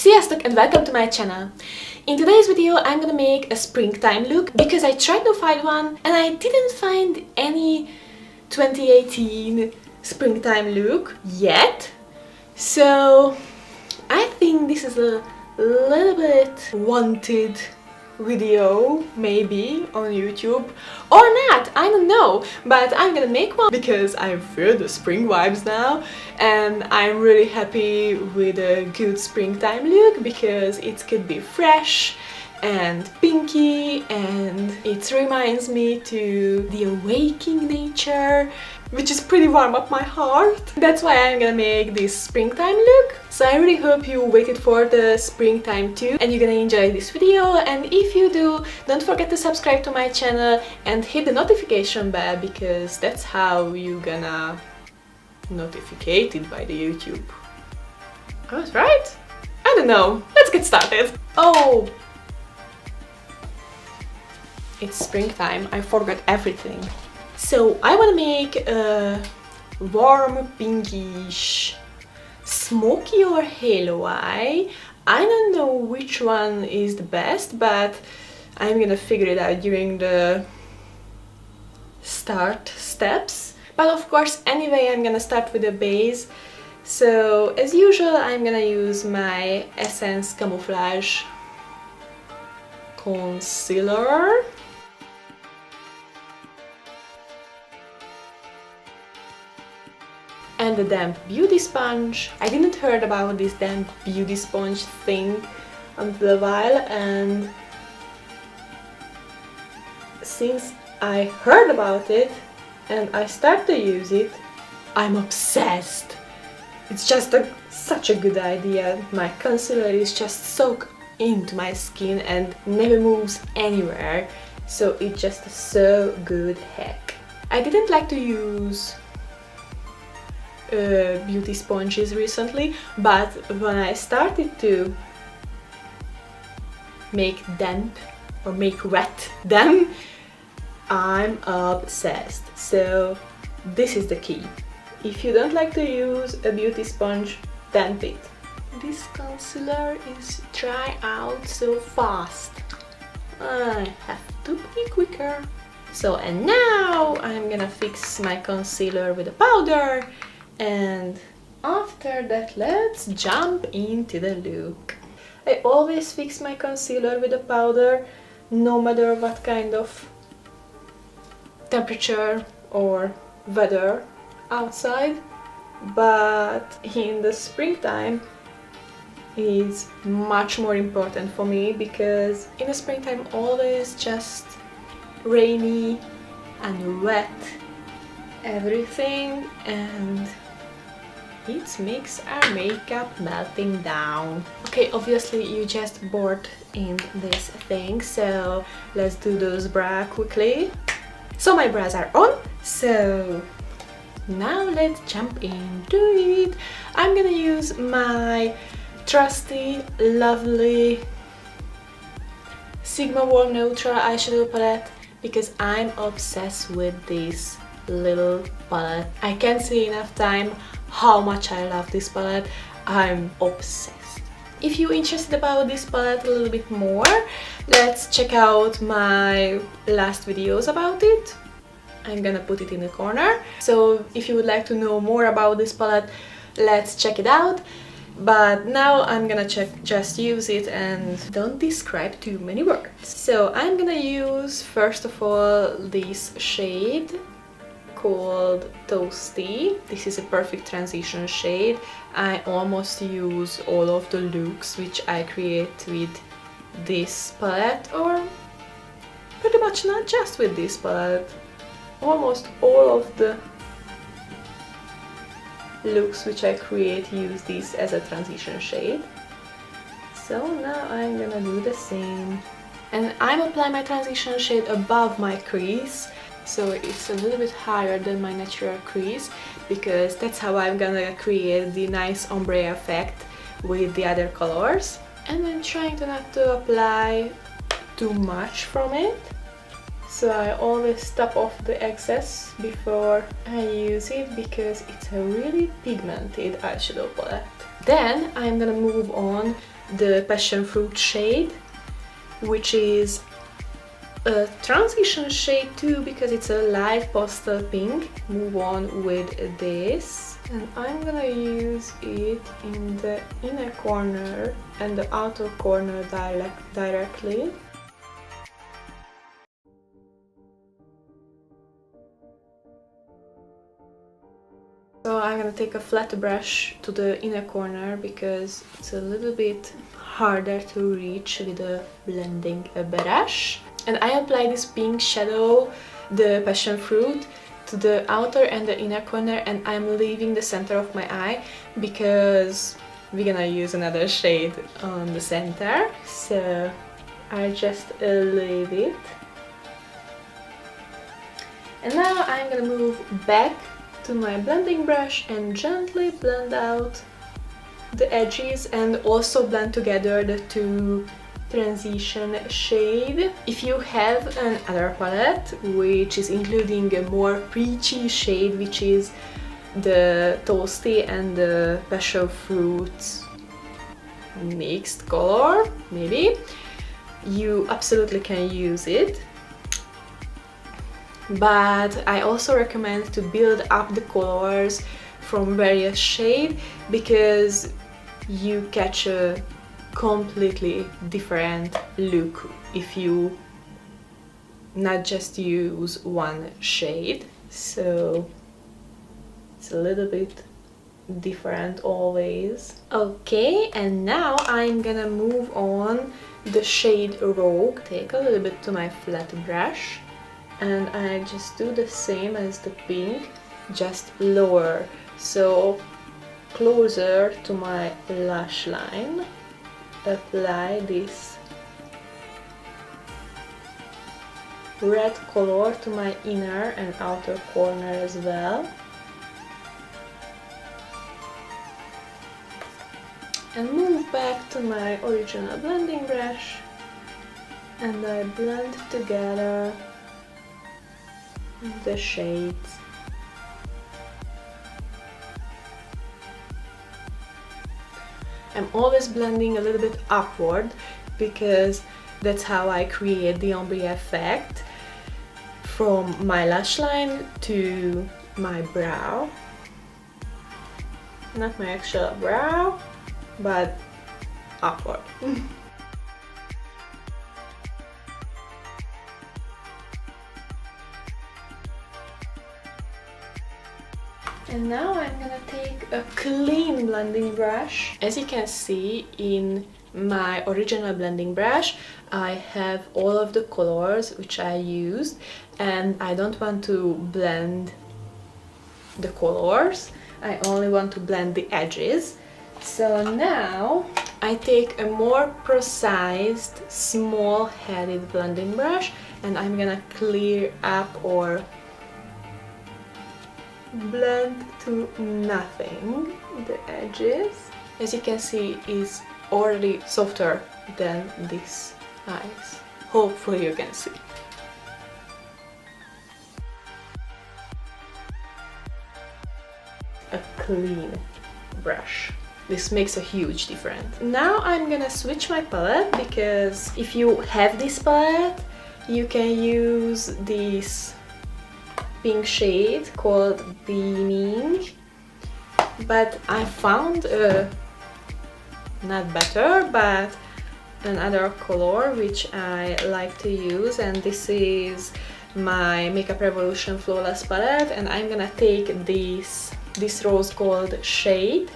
Sziasztok and welcome to my channel. In today's video I'm gonna make a springtime look because I tried to find one and I didn't find any 2018 springtime look yet. So I think this is a little bit wanted video maybe on YouTube or not, I don't know, but I'm gonna make one because I feel the spring vibes now and I'm really happy with a good springtime look because it could be fresh and pinky and it reminds me to the awakening nature, which is pretty warm up my heart. That's why I'm gonna make this springtime look. So I really hope you waited for the springtime too and you're gonna enjoy this video, and if you do, don't forget to subscribe to my channel and hit the notification bell because that's how you're gonna notificated by the YouTube. I was right? I don't know. Let's get started. Oh! It's springtime. I forgot everything. So I want to make a warm pinkish smoky or halo eye. I don't know which one is the best, but I'm gonna figure it out during the start steps. But of course, anyway, I'm gonna start with the base. So as usual, I'm gonna use my Essence Camouflage Concealer. And the damp beauty sponge. I didn't heard about this damp beauty sponge thing until a while, and since I heard about it and I start to use it, I'm obsessed. It's just such a good idea. My concealer is just soaked into my skin and never moves anywhere, so it's just so good heck. I didn't like to use beauty sponges recently, but when I started to make damp or make wet them, I'm obsessed. So this is the key. If you don't like to use a beauty sponge, damp it. This concealer is dry out so fast. I have to be quicker. So, and now I'm gonna fix my concealer with a powder. And after that, let's jump into the look. I always fix my concealer with a powder, no matter what kind of temperature or weather outside, but in the springtime is much more important for me because in the springtime always just rainy and wet everything, and it makes our makeup melting down. Okay, obviously you just bored in this thing, so let's do those bras quickly. So my bras are on, so now let's jump into it. I'm gonna use my trusty, lovely Sigma Warm Neutral eyeshadow palette because I'm obsessed with this little palette. I can't say enough time how much I love this palette. I'm obsessed. If you're interested about this palette a little bit more, let's check out my last videos about it. I'm gonna put it in the corner. So if you would like to know more about this palette, let's check it out. But now I'm gonna just use it and don't describe too many words. So I'm gonna use first of all this shade called Toasty. This is a perfect transition shade. I almost use all of the looks which I create with this palette, or pretty much not just with this palette. Almost all of the looks which I create use this as a transition shade. So now I'm gonna do the same. And I'm applying my transition shade above my crease, so it's a little bit higher than my natural crease because that's how I'm gonna create the nice ombre effect with the other colors. And I'm trying to not to apply too much from it, so I always top off the excess before I use it because it's a really pigmented eyeshadow palette. Then I'm gonna move on the passion fruit shade, which is a transition shade too because it's a light pastel pink. Move on with this, and I'm gonna use it in the inner corner and the outer corner directly. So I'm gonna take a flat brush to the inner corner because it's a little bit harder to reach with a blending brush. And I apply this pink shadow, the passion fruit, to the outer and the inner corner, and I'm leaving the center of my eye because we're gonna use another shade on the center. So I just leave it. And now I'm gonna move back to my blending brush and gently blend out the edges and also blend together the two transition shade. If you have another palette which is including a more peachy shade, which is the toasty and the passion fruit mixed color, maybe, you absolutely can use it. But I also recommend to build up the colors from various shades because you catch a completely different look if you not just use one shade. So it's a little bit different always. Okay, and now I'm gonna move on the shade Rogue. Take a little bit to my flat brush and I just do the same as the pink, just lower, so closer to my lash line. Apply this red color to my inner and outer corner as well. And move back to my original blending brush and I blend together the shades. I'm always blending a little bit upward because that's how I create the ombre effect from my lash line to my brow. Not my actual brow, but upward. And now I'm gonna take a clean blending brush. As you can see in my original blending brush, I have all of the colors which I used and I don't want to blend the colors, I only want to blend the edges. So now I take a more precise, small-headed blending brush and I'm gonna clear up or blend to nothing the edges. As you can see, is already softer than these eyes. Hopefully you can see. A clean brush. This makes a huge difference. Now I'm gonna switch my palette because if you have this palette, you can use this pink shade called Beaming, but I found not better, but another color which I like to use, and this is my Makeup Revolution Flawless palette, and I'm gonna take this rose gold shade,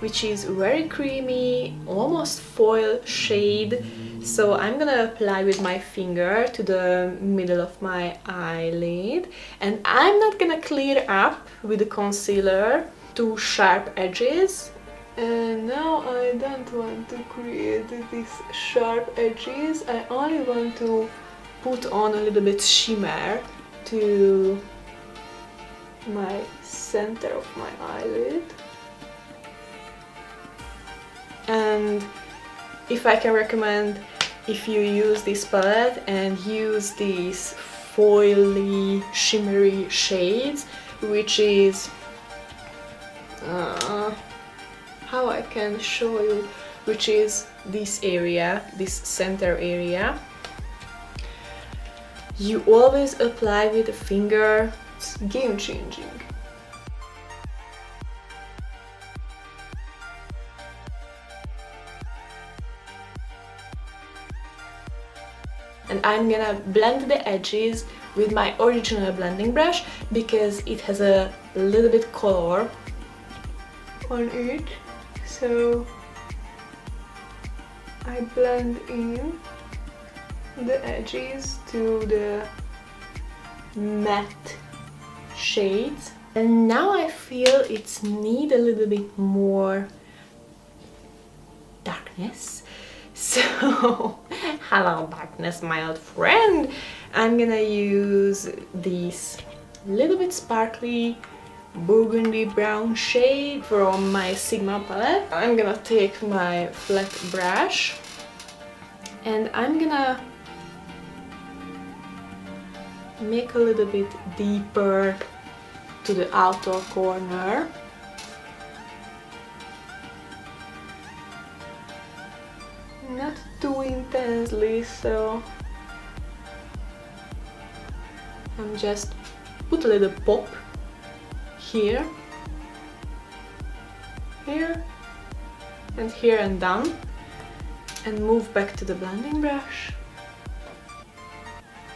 which is very creamy, almost foil shade. So I'm gonna apply with my finger to the middle of my eyelid, and I'm not gonna clear up with the concealer to sharp edges. And now I don't want to create these sharp edges, I only want to put on a little bit shimmer to my center of my eyelid. And if I can recommend, if you use this palette and use these foily, shimmery shades, which is how I can show you, which is this area, this center area. You always apply with a finger. It's game changing. And I'm gonna blend the edges with my original blending brush because it has a little bit color on it. So I blend in the edges to the matte shades. And now I feel it's need a little bit more darkness. So, hello darkness, my old friend. I'm gonna use this little bit sparkly burgundy brown shade from my Sigma palette. I'm gonna take my flat brush and I'm gonna make a little bit deeper to the outer corner. Not too intensely, so I'm just put a little pop here, here, and here and down, and move back to the blending brush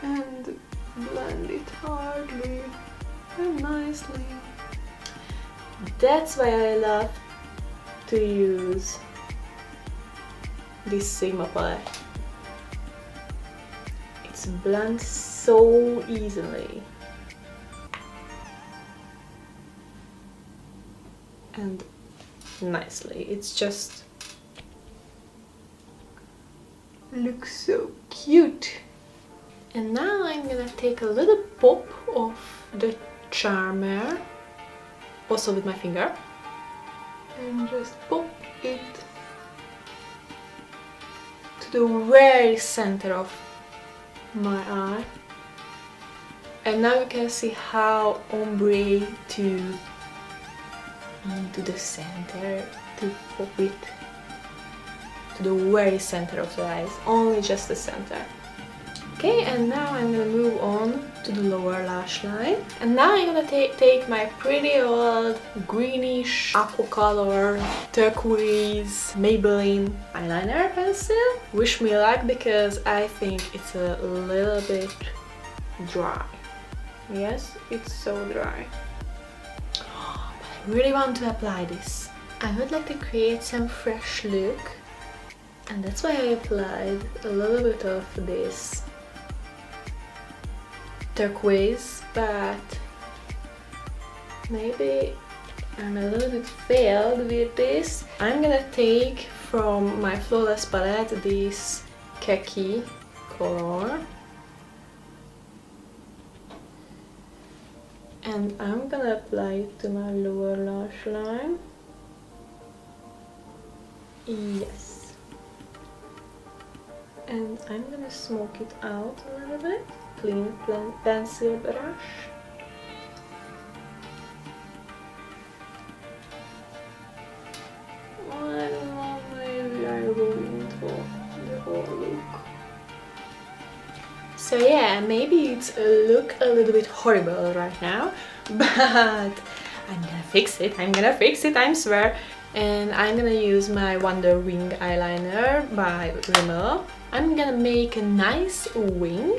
and blend it hardly and nicely. That's why I love to use this Sigma palette. It blends so easily and nicely. It's just looks so cute. And now I'm gonna take a little pop of the charmer, also with my finger, and just pop it to the very center of my eye. And now you can see how ombre to into the center, to pop it to the very center of the eyes, only just the center. Okay, and now I'm gonna move on to the lower lash line. And now I'm gonna take my pretty old greenish aqua color turquoise Maybelline eyeliner pencil. Wish me luck because I think it's a little bit dry. Yes, it's so dry. But I really want to apply this. I would like to create some fresh look, and that's why I applied a little bit of this turquoise, but maybe I'm a little bit failed with this. I'm gonna take from my Flawless palette this khaki color and I'm gonna apply it to my lower lash line. Yes. And I'm gonna smoke it out a little bit. Clean pencil brush. I don't know, maybe I ruined the whole look. So yeah, maybe it's look a little bit horrible right now, but I'm gonna fix it, I swear. And I'm gonna use my Wonder Wing eyeliner by Rimmel. I'm gonna make a nice wing.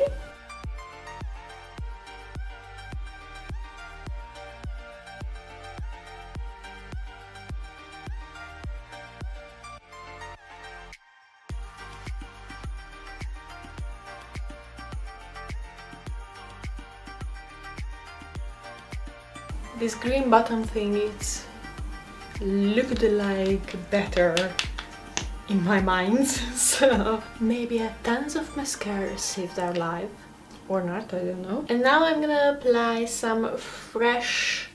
This green bottom thing, it's looked like better in my mind, so maybe a tons of mascara saved our life, or not, I don't know. And now I'm gonna apply some fresh,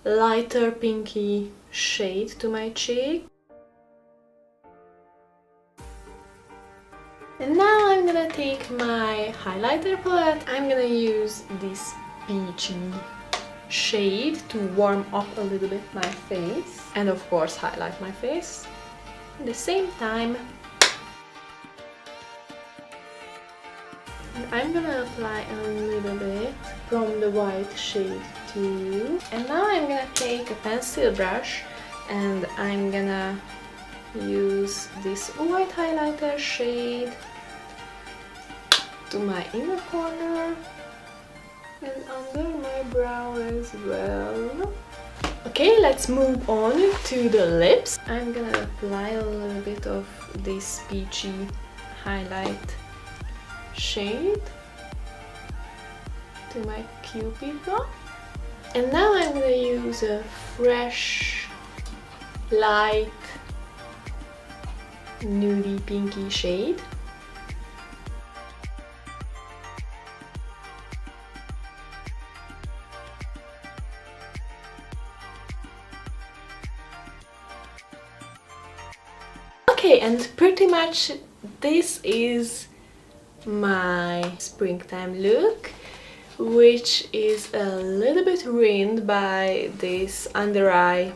lighter pinky shade to my cheek. And now I'm gonna take my highlighter palette. I'm gonna use this peachy shade to warm up a little bit my face and of course highlight my face. at the same time. And I'm gonna apply a little bit from the white shade too. And now I'm gonna take a pencil brush and I'm gonna use this white highlighter shade to my inner corner and under my brow as well. Okay, let's move on to the lips. I'm gonna apply a little bit of this peachy highlight shade to my cupid bow. And now I'm gonna use a fresh, light, nudie pinky shade. Okay, and pretty much this is my springtime look, which is a little bit ruined by this under eye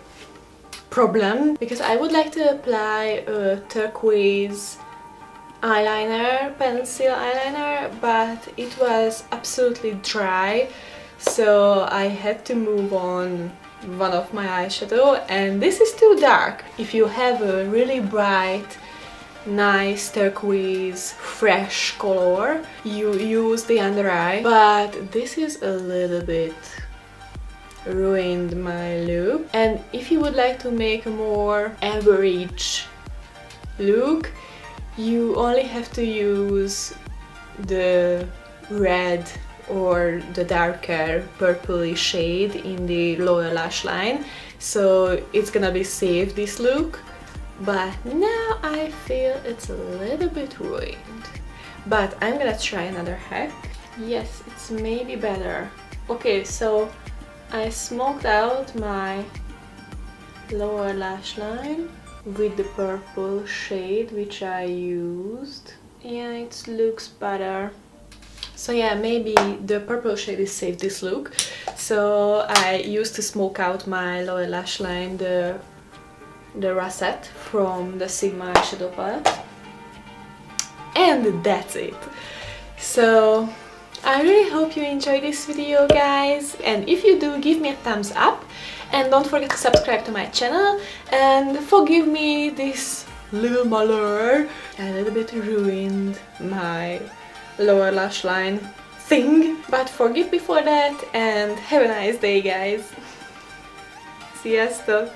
problem, because I would like to apply a turquoise eyeliner, pencil eyeliner, but it was absolutely dry, so I had to move on one of my eyeshadow, and this is too dark. If you have a really bright, nice turquoise, fresh color, you use the under eye, but this is a little bit ruined my look. And if you would like to make a more average look, you only have to use the red or the darker purpley shade in the lower lash line, so it's gonna be safe, this look. But now I feel it's a little bit ruined, but I'm gonna try another hack. Yes, it's maybe better. Okay, so I smoked out my lower lash line with the purple shade which I used. Yeah, it looks better. So yeah, maybe the purple shade is safe, this look. So I used to smoke out my lower lash line the Russet from the Sigma eyeshadow palette. And that's it. So I really hope you enjoyed this video, guys, and if you do, give me a thumbs up and don't forget to subscribe to my channel, and forgive me this little malheur. A little bit ruined my lower lash line thing, but forgive me for that, and have a nice day, guys. Sziasztok!